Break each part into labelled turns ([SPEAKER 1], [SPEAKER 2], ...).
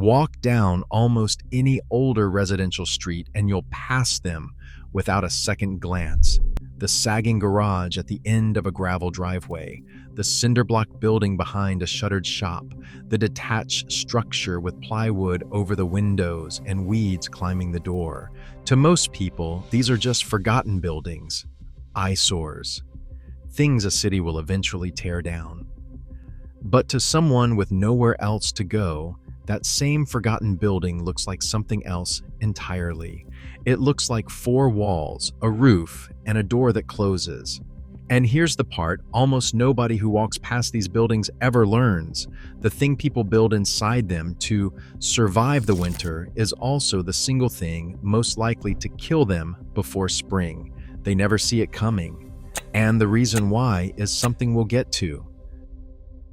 [SPEAKER 1] Walk down almost any older residential street and you'll pass them without a second glance. The sagging garage at the end of a gravel driveway, the cinder block building behind a shuttered shop, the detached structure with plywood over the windows and weeds climbing the door. To most people, these are just forgotten buildings, eyesores, things a city will eventually tear down. But to someone with nowhere else to go, that same forgotten building looks like something else entirely. It looks like four walls, a roof, and a door that closes. And here's the part almost nobody who walks past these buildings ever learns. The thing people build inside them to survive the winter is also the single thing most likely to kill them before spring. They never see it coming. And the reason why is something we'll get to.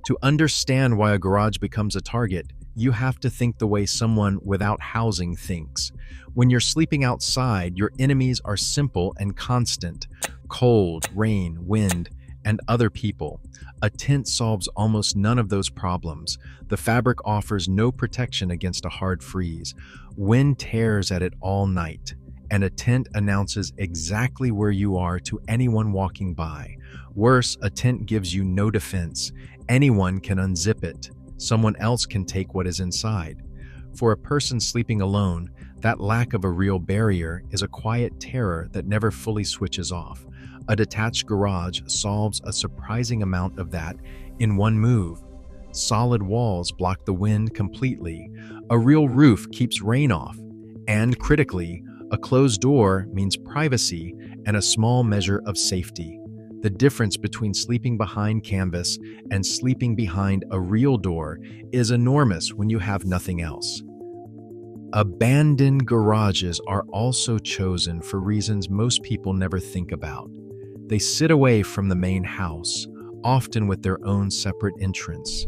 [SPEAKER 1] To understand why a garage becomes a target, you have to think the way someone without housing thinks. When you're sleeping outside, your enemies are simple and constant: cold, rain, wind, and other people. A tent solves almost none of those problems. The fabric offers no protection against a hard freeze. Wind tears at it all night, and a tent announces exactly where you are to anyone walking by. Worse, a tent gives you no defense. Anyone can unzip it. Someone else can take what is inside. For a person sleeping alone, that lack of a real barrier is a quiet terror that never fully switches off. A detached garage solves a surprising amount of that in one move. Solid walls block the wind completely. A real roof keeps rain off. And critically, a closed door means privacy and a small measure of safety. The difference between sleeping behind canvas and sleeping behind a real door is enormous when you have nothing else. Abandoned garages are also chosen for reasons most people never think about. They sit away from the main house, often with their own separate entrance.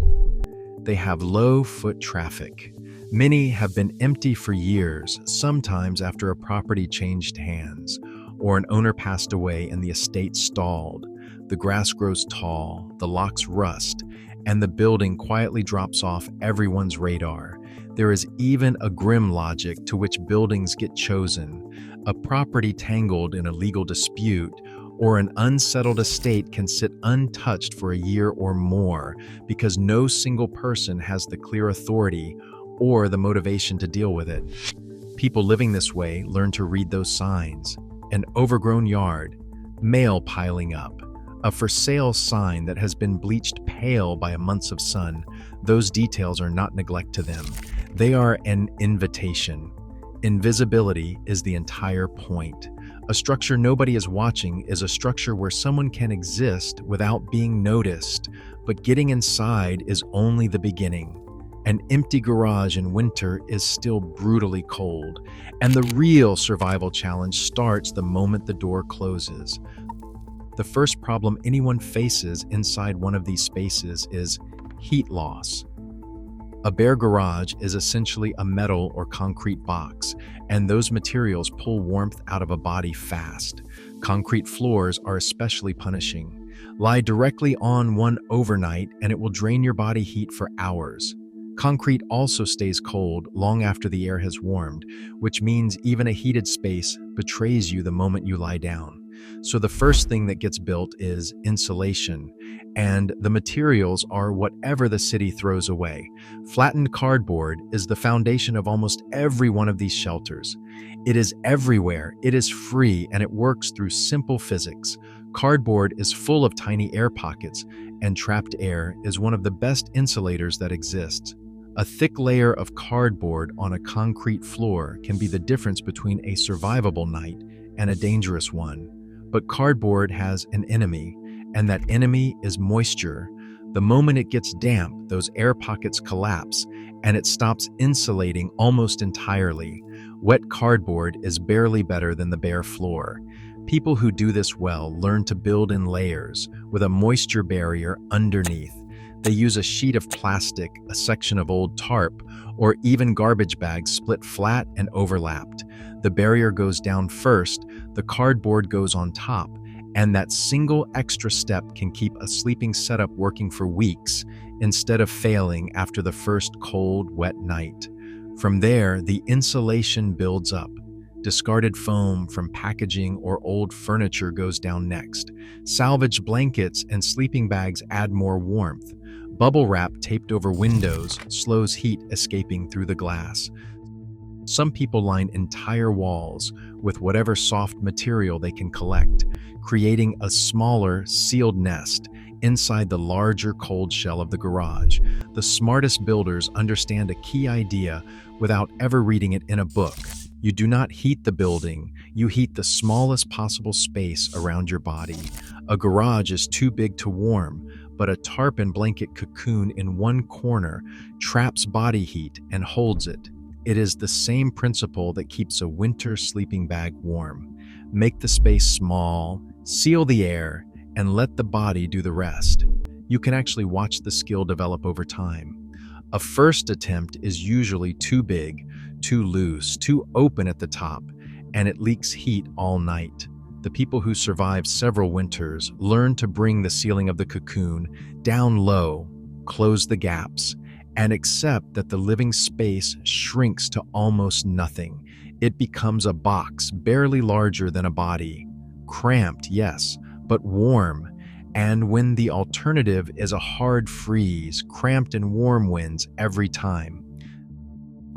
[SPEAKER 1] They have low foot traffic. Many have been empty for years, sometimes after a property changed hands, or an owner passed away and the estate stalled. The grass grows tall, the locks rust, and the building quietly drops off everyone's radar. There is even a grim logic to which buildings get chosen. A property tangled in a legal dispute or an unsettled estate can sit untouched for a year or more because no single person has the clear authority or the motivation to deal with it. People living this way learn to read those signs. An overgrown yard, mail piling up, a for sale sign that has been bleached pale by months of sun. Those details are not neglect to them. They are an invitation. Invisibility is the entire point. A structure nobody is watching is a structure where someone can exist without being noticed, but getting inside is only the beginning. An empty garage in winter is still brutally cold, and the real survival challenge starts the moment the door closes. The first problem anyone faces inside one of these spaces is heat loss. A bare garage is essentially a metal or concrete box, and those materials pull warmth out of a body fast. Concrete floors are especially punishing. Lie directly on one overnight and it will drain your body heat for hours. Concrete also stays cold long after the air has warmed, which means even a heated space betrays you the moment you lie down. So the first thing that gets built is insulation, and the materials are whatever the city throws away. Flattened cardboard is the foundation of almost every one of these shelters. It is everywhere, it is free, and it works through simple physics. Cardboard is full of tiny air pockets, and trapped air is one of the best insulators that exists. A thick layer of cardboard on a concrete floor can be the difference between a survivable night and a dangerous one. But cardboard has an enemy, and that enemy is moisture. The moment it gets damp, those air pockets collapse, and it stops insulating almost entirely. Wet cardboard is barely better than the bare floor. People who do this well learn to build in layers, with a moisture barrier underneath. They use a sheet of plastic, a section of old tarp, or even garbage bags split flat and overlapped. The barrier goes down first, the cardboard goes on top, and that single extra step can keep a sleeping setup working for weeks instead of failing after the first cold, wet night. From there, the insulation builds up. Discarded foam from packaging or old furniture goes down next. Salvaged blankets and sleeping bags add more warmth. Bubble wrap taped over windows slows heat escaping through the glass. Some people line entire walls with whatever soft material they can collect, creating a smaller, sealed nest inside the larger cold shell of the garage. The smartest builders understand a key idea without ever reading it in a book. You do not heat the building, you heat the smallest possible space around your body. A garage is too big to warm, but a tarp and blanket cocoon in one corner traps body heat and holds it. It is the same principle that keeps a winter sleeping bag warm. Make the space small, seal the air, and let the body do the rest. You can actually watch the skill develop over time. A first attempt is usually too big, too loose, too open at the top, and it leaks heat all night. The people who survive several winters learn to bring the ceiling of the cocoon down low, close the gaps, and accept that the living space shrinks to almost nothing. It becomes a box barely larger than a body. Cramped, yes, but warm. And when the alternative is a hard freeze, cramped and warm wins every time.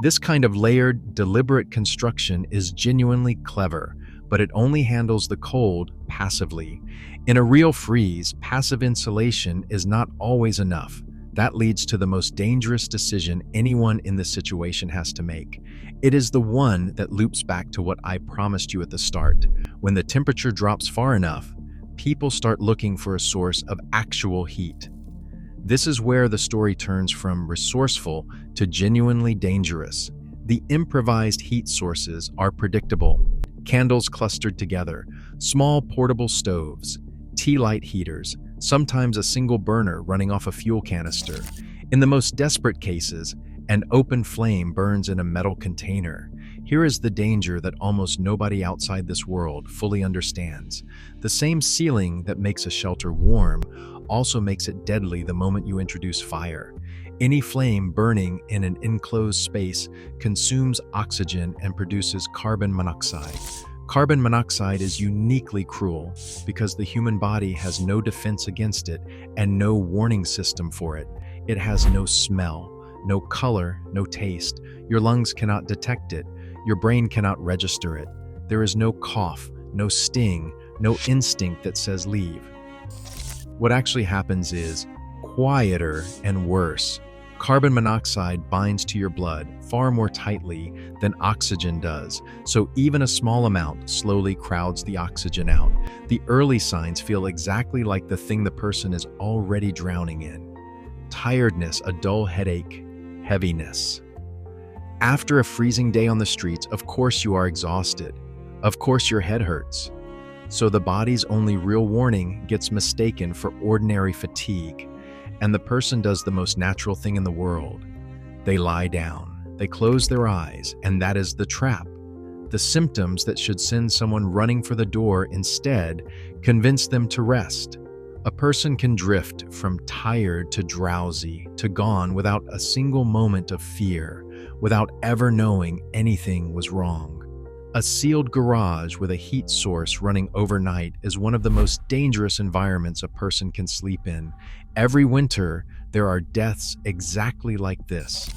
[SPEAKER 1] This kind of layered, deliberate construction is genuinely clever, but it only handles the cold passively. In a real freeze, passive insulation is not always enough. That leads to the most dangerous decision anyone in this situation has to make. It is the one that loops back to what I promised you at the start. When the temperature drops far enough, people start looking for a source of actual heat. This is where the story turns from resourceful to genuinely dangerous. The improvised heat sources are predictable. Candles clustered together, small portable stoves, tea light heaters, sometimes a single burner running off a fuel canister. In the most desperate cases, an open flame burns in a metal container. Here is the danger that almost nobody outside this world fully understands. The same ceiling that makes a shelter warm also makes it deadly the moment you introduce fire. Any flame burning in an enclosed space consumes oxygen and produces carbon monoxide. Carbon monoxide is uniquely cruel because the human body has no defense against it and no warning system for it. It has no smell, no color, no taste. Your lungs cannot detect it. Your brain cannot register it. There is no cough, no sting, no instinct that says leave. What actually happens is quieter and worse. Carbon monoxide binds to your blood far more tightly than oxygen does, so even a small amount slowly crowds the oxygen out. The early signs feel exactly like the thing the person is already drowning in. Tiredness, a dull headache, heaviness. After a freezing day on the streets, of course you are exhausted. Of course your head hurts. So the body's only real warning gets mistaken for ordinary fatigue. And the person does the most natural thing in the world. They lie down, they close their eyes, and that is the trap. The symptoms that should send someone running for the door instead convince them to rest. A person can drift from tired to drowsy to gone without a single moment of fear, without ever knowing anything was wrong. A sealed garage with a heat source running overnight is one of the most dangerous environments a person can sleep in. Every winter, there are deaths exactly like this.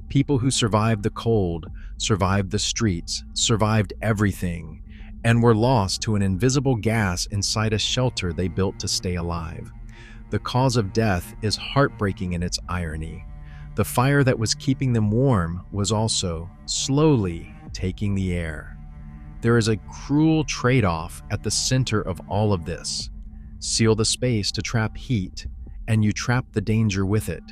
[SPEAKER 1] People who survived the cold, survived the streets, survived everything, and were lost to an invisible gas inside a shelter they built to stay alive. The cause of death is heartbreaking in its irony. The fire that was keeping them warm was also slowly taking the air. There is a cruel trade-off at the center of all of this. Seal the space to trap heat, and you trap the danger with it.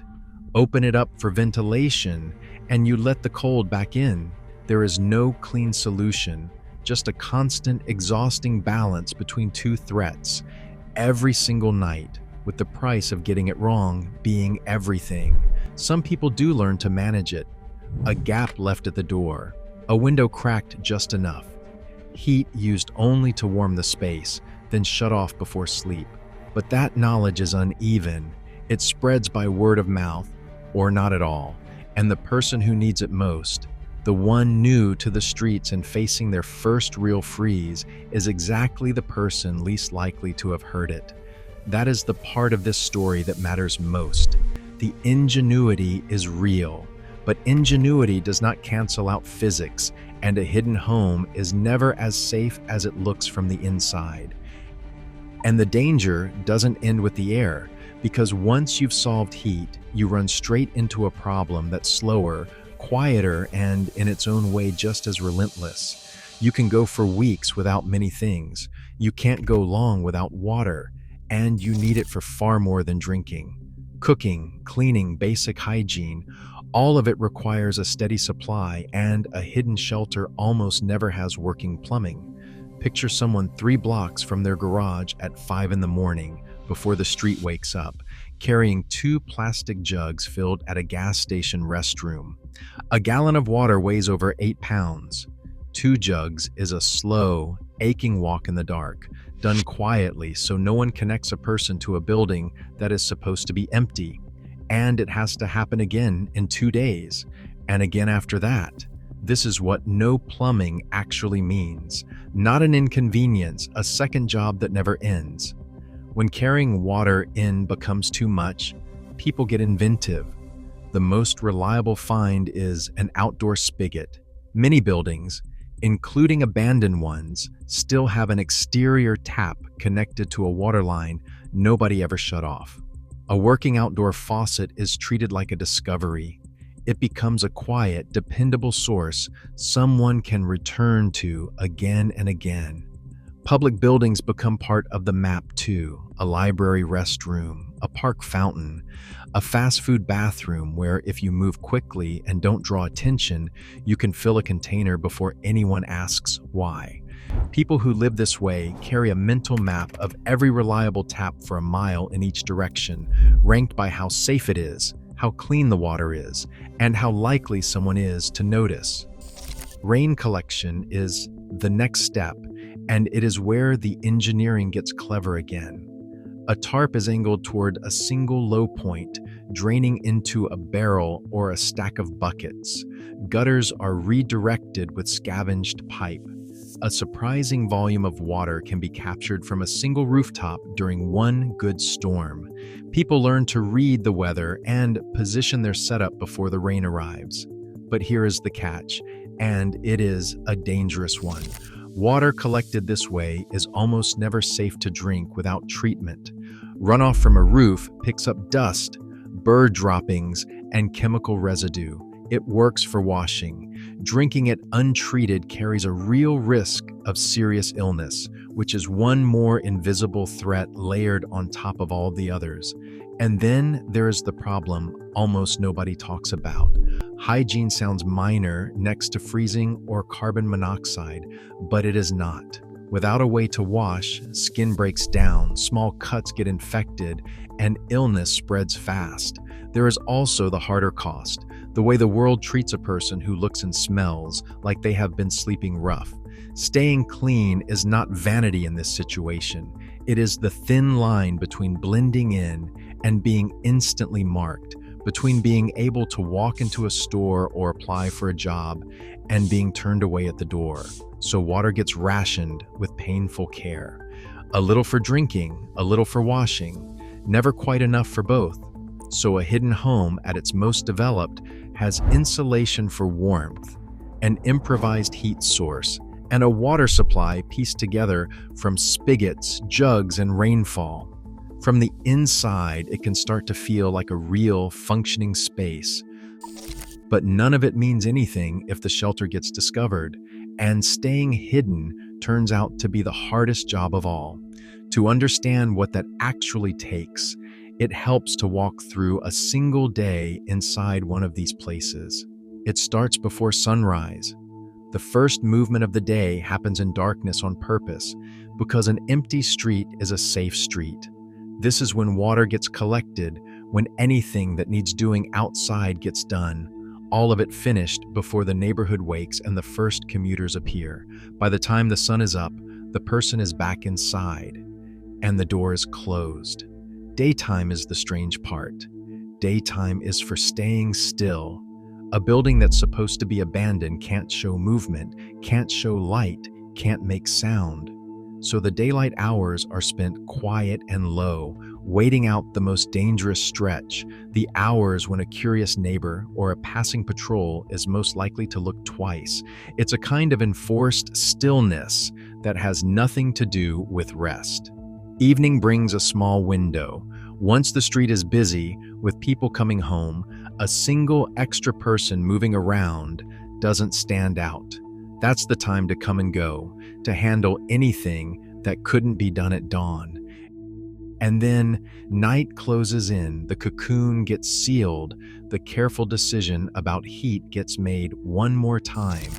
[SPEAKER 1] Open it up for ventilation, and you let the cold back in. There is no clean solution, just a constant, exhausting balance between two threats, every single night, with the price of getting it wrong being everything. Some people do learn to manage it. A gap left at the door, a window cracked just enough. Heat used only to warm the space, then shut off before sleep. But that knowledge is uneven. It spreads by word of mouth, or not at all, and the person who needs it most The one new to the streets and facing their first real freeze is exactly the person least likely to have heard it. That is the part of this story that matters most. The ingenuity is real, but ingenuity does not cancel out physics, and a hidden home is never as safe as it looks from the inside. And the danger doesn't end with the air, because once you've solved heat, you run straight into a problem that's slower, quieter, and in its own way just as relentless. You can go for weeks without many things. You can't go long without water, and you need it for far more than drinking. Cooking, cleaning, basic hygiene, all of it requires a steady supply, and a hidden shelter almost never has working plumbing. Picture someone 3 blocks from their garage at 5 in the morning, before the street wakes up, carrying 2 plastic jugs filled at a gas station restroom. A gallon of water weighs over 8 pounds. 2 jugs is a slow, aching walk in the dark, done quietly so no one connects a person to a building that is supposed to be empty. And it has to happen again in 2 days, and again after that. This is what no plumbing actually means. Not an inconvenience, a second job that never ends. When carrying water in becomes too much, people get inventive. The most reliable find is an outdoor spigot. Many buildings, including abandoned ones, still have an exterior tap connected to a water line nobody ever shut off. A working outdoor faucet is treated like a discovery. It becomes a quiet, dependable source someone can return to again and again. Public buildings become part of the map too. A library restroom, a park fountain, a fast food bathroom where if you move quickly and don't draw attention, you can fill a container before anyone asks why. People who live this way carry a mental map of every reliable tap for a mile in each direction, ranked by how safe it is, how clean the water is, and how likely someone is to notice. Rain collection is the next step, and it is where the engineering gets clever again. A tarp is angled toward a single low point, draining into a barrel or a stack of buckets. Gutters are redirected with scavenged pipe. A surprising volume of water can be captured from a single rooftop during one good storm. People learn to read the weather and position their setup before the rain arrives. But here is the catch, and it is a dangerous one. Water collected this way is almost never safe to drink without treatment. Runoff from a roof picks up dust, bird droppings, and chemical residue. It works for washing. Drinking it untreated carries a real risk of serious illness, which is one more invisible threat layered on top of all the others. And then there is the problem almost nobody talks about. Hygiene sounds minor next to freezing or carbon monoxide, but it is not. Without a way to wash, skin breaks down, small cuts get infected, and illness spreads fast. There is also the harder cost, the way the world treats a person who looks and smells like they have been sleeping rough. Staying clean is not vanity in this situation. It is the thin line between blending in and being instantly marked, between being able to walk into a store or apply for a job and being turned away at the door. So water gets rationed with painful care. A little for drinking, a little for washing, never quite enough for both. So a hidden home at its most developed has insulation for warmth, an improvised heat source, and a water supply pieced together from spigots, jugs, and rainfall. From the inside, it can start to feel like a real, functioning space. But none of it means anything if the shelter gets discovered, and staying hidden turns out to be the hardest job of all. To understand what that actually takes, it helps to walk through a single day inside one of these places. It starts before sunrise. The first movement of the day happens in darkness on purpose, because an empty street is a safe street. This is when water gets collected, when anything that needs doing outside gets done, all of it finished before the neighborhood wakes and the first commuters appear. By the time the sun is up, the person is back inside, and the door is closed. Daytime is the strange part. Daytime is for staying still. A building that's supposed to be abandoned can't show movement, can't show light, can't make sound. So the daylight hours are spent quiet and low, waiting out the most dangerous stretch, the hours when a curious neighbor or a passing patrol is most likely to look twice. It's a kind of enforced stillness that has nothing to do with rest. Evening brings a small window. Once the street is busy with people coming home, a single extra person moving around doesn't stand out. That's the time to come and go, to handle anything that couldn't be done at dawn. And then night closes in, the cocoon gets sealed, the careful decision about heat gets made one more time,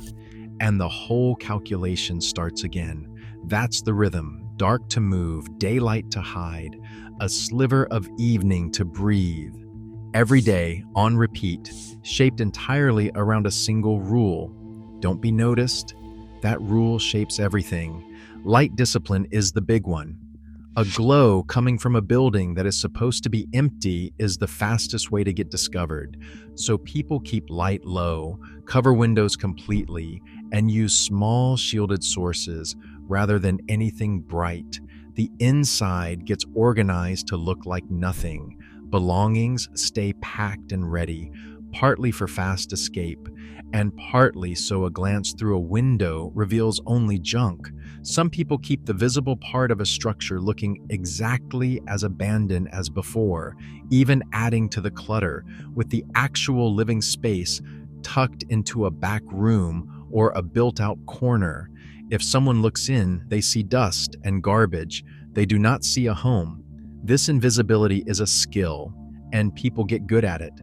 [SPEAKER 1] and the whole calculation starts again. That's the rhythm: dark to move, daylight to hide, a sliver of evening to breathe. Every day, on repeat, shaped entirely around a single rule. Don't be noticed. That rule shapes everything. Light discipline is the big one. A glow coming from a building that is supposed to be empty is the fastest way to get discovered. So people keep light low, cover windows completely, and use small shielded sources rather than anything bright. The inside gets organized to look like nothing. Belongings stay packed and ready, partly for fast escape, and partly so a glance through a window reveals only junk. Some people keep the visible part of a structure looking exactly as abandoned as before, even adding to the clutter, with the actual living space tucked into a back room or a built-out corner. If someone looks in, they see dust and garbage. They do not see a home. This invisibility is a skill, and people get good at it.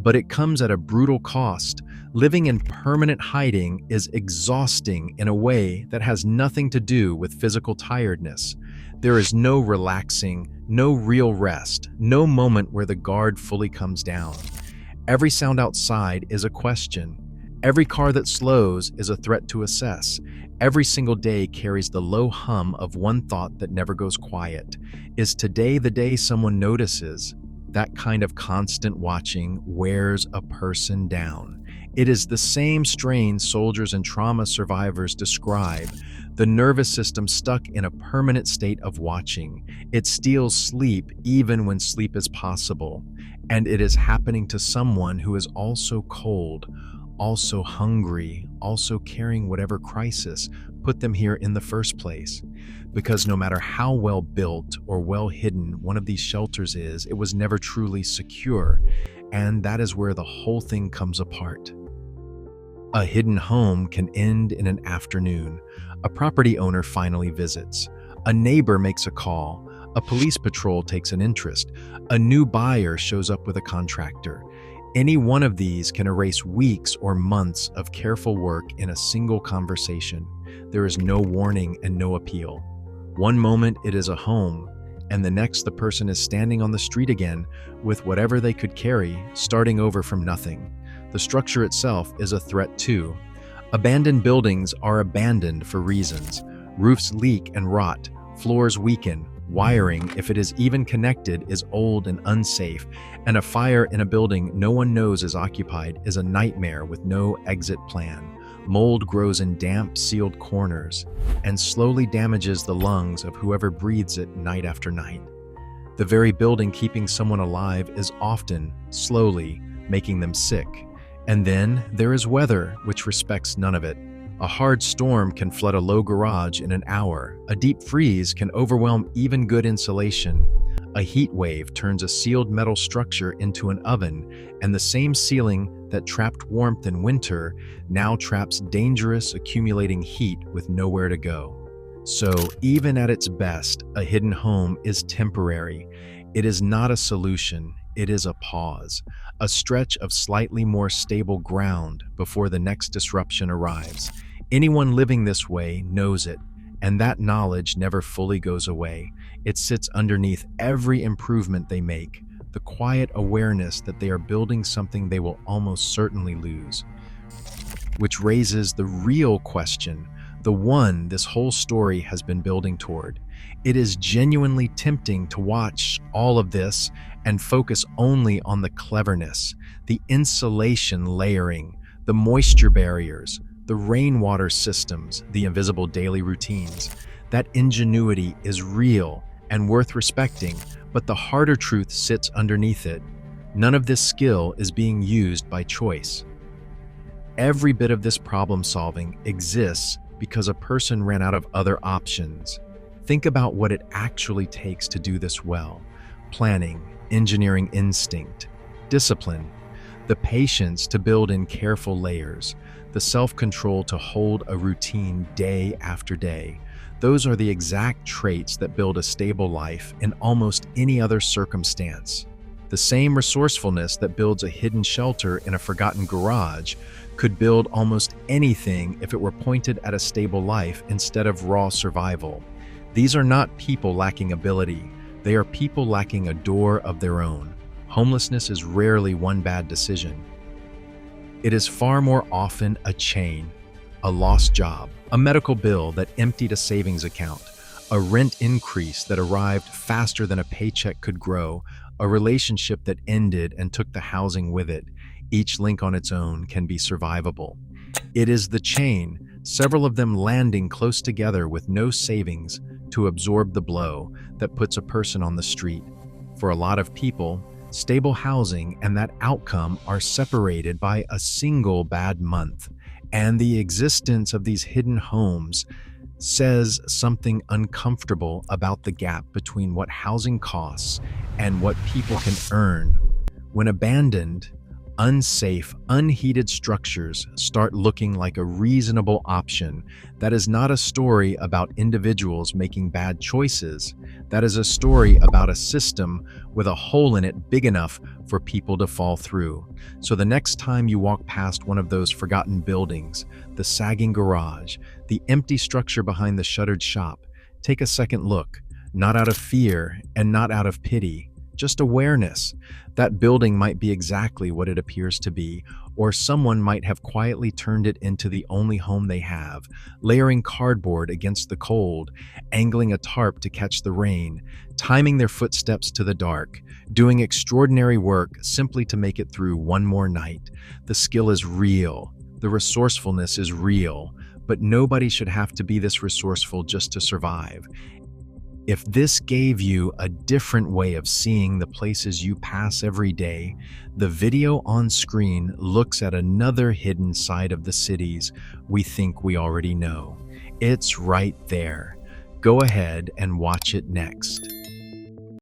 [SPEAKER 1] But it comes at a brutal cost. Living in permanent hiding is exhausting in a way that has nothing to do with physical tiredness. There is no relaxing, no real rest, no moment where the guard fully comes down. Every sound outside is a question. Every car that slows is a threat to assess. Every single day carries the low hum of one thought that never goes quiet. Is today the day someone notices? That kind of constant watching wears a person down. It is the same strain soldiers and trauma survivors describe, the nervous system stuck in a permanent state of watching. It steals sleep even when sleep is possible. And it is happening to someone who is also cold, also hungry, also carrying whatever crisis put them here in the first place. Because no matter how well built or well hidden one of these shelters is, it was never truly secure, and that is where the whole thing comes apart. A hidden home can end in an afternoon. A property owner finally visits. A neighbor makes a call. A police patrol takes an interest. A new buyer shows up with a contractor. Any one of these can erase weeks or months of careful work in a single conversation. There is no warning and no appeal. One moment it is a home, and the next the person is standing on the street again with whatever they could carry, starting over from nothing. The structure itself is a threat too. Abandoned buildings are abandoned for reasons. Roofs leak and rot, floors weaken, wiring, if it is even connected, is old and unsafe, and a fire in a building no one knows is occupied is a nightmare with no exit plan. Mold grows in damp, sealed corners and slowly damages the lungs of whoever breathes it night after night. The very building keeping someone alive is often, slowly, making them sick. And then there is weather, which respects none of it. A hard storm can flood a low garage in an hour. A deep freeze can overwhelm even good insulation. A heat wave turns a sealed metal structure into an oven, and the same ceiling that trapped warmth in winter now traps dangerous accumulating heat with nowhere to go. So, even at its best, a hidden home is temporary. It is not a solution, it is a pause, a stretch of slightly more stable ground before the next disruption arrives. Anyone living this way knows it, and that knowledge never fully goes away. It sits underneath every improvement they make, the quiet awareness that they are building something they will almost certainly lose. Which raises the real question, the one this whole story has been building toward. It is genuinely tempting to watch all of this and focus only on the cleverness, the insulation layering, the moisture barriers, the rainwater systems, the invisible daily routines. That ingenuity is real and worth respecting, but the harder truth sits underneath it. None of this skill is being used by choice. Every bit of this problem solving exists because a person ran out of other options. Think about what it actually takes to do this well. Planning, engineering instinct, discipline, the patience to build in careful layers, the self-control to hold a routine day after day. Those are the exact traits that build a stable life in almost any other circumstance. The same resourcefulness that builds a hidden shelter in a forgotten garage could build almost anything if it were pointed at a stable life instead of raw survival. These are not people lacking ability. They are people lacking a door of their own. Homelessness is rarely one bad decision. It is far more often a chain, a lost job, a medical bill that emptied a savings account, a rent increase that arrived faster than a paycheck could grow, a relationship that ended and took the housing with it. Each link on its own can be survivable. It is the chain, several of them landing close together with no savings to absorb the blow, that puts a person on the street. For a lot of people, stable housing and that outcome are separated by a single bad month, and the existence of these hidden homes says something uncomfortable about the gap between what housing costs and what people can earn. When abandoned, unsafe, unheated structures start looking like a reasonable option. That is not a story about individuals making bad choices. That is a story about a system with a hole in it big enough for people to fall through. So the next time you walk past one of those forgotten buildings, the sagging garage, the empty structure behind the shuttered shop, take a second look, not out of fear and not out of pity, just awareness. That building might be exactly what it appears to be, or someone might have quietly turned it into the only home they have, layering cardboard against the cold, angling a tarp to catch the rain, timing their footsteps to the dark, doing extraordinary work simply to make it through one more night. The skill is real, the resourcefulness is real, but nobody should have to be this resourceful just to survive. If this gave you a different way of seeing the places you pass every day, the video on screen looks at another hidden side of the cities we think we already know. It's right there. Go ahead and watch it next.